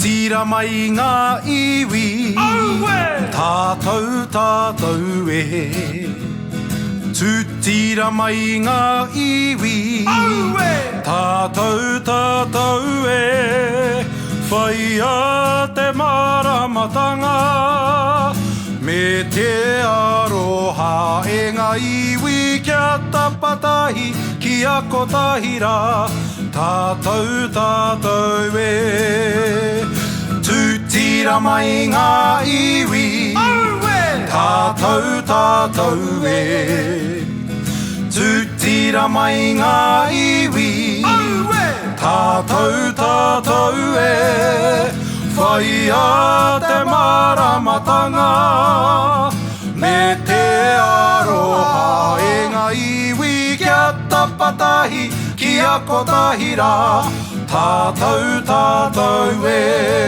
tira mai ngā iwi tātou tātou e tira mai ngā iwi tātou tātou e whai a te maramatanga me te aroha e ngā iwi kia tapatahi ki a kotahira tātou tātou e tira mai ngā iwi tātou tātou e tira mai ngā iwi tātou tātou e whai a te maramatanga me te aroha e ngā iwi kia tapatahi ki a kotahira tātou tātou e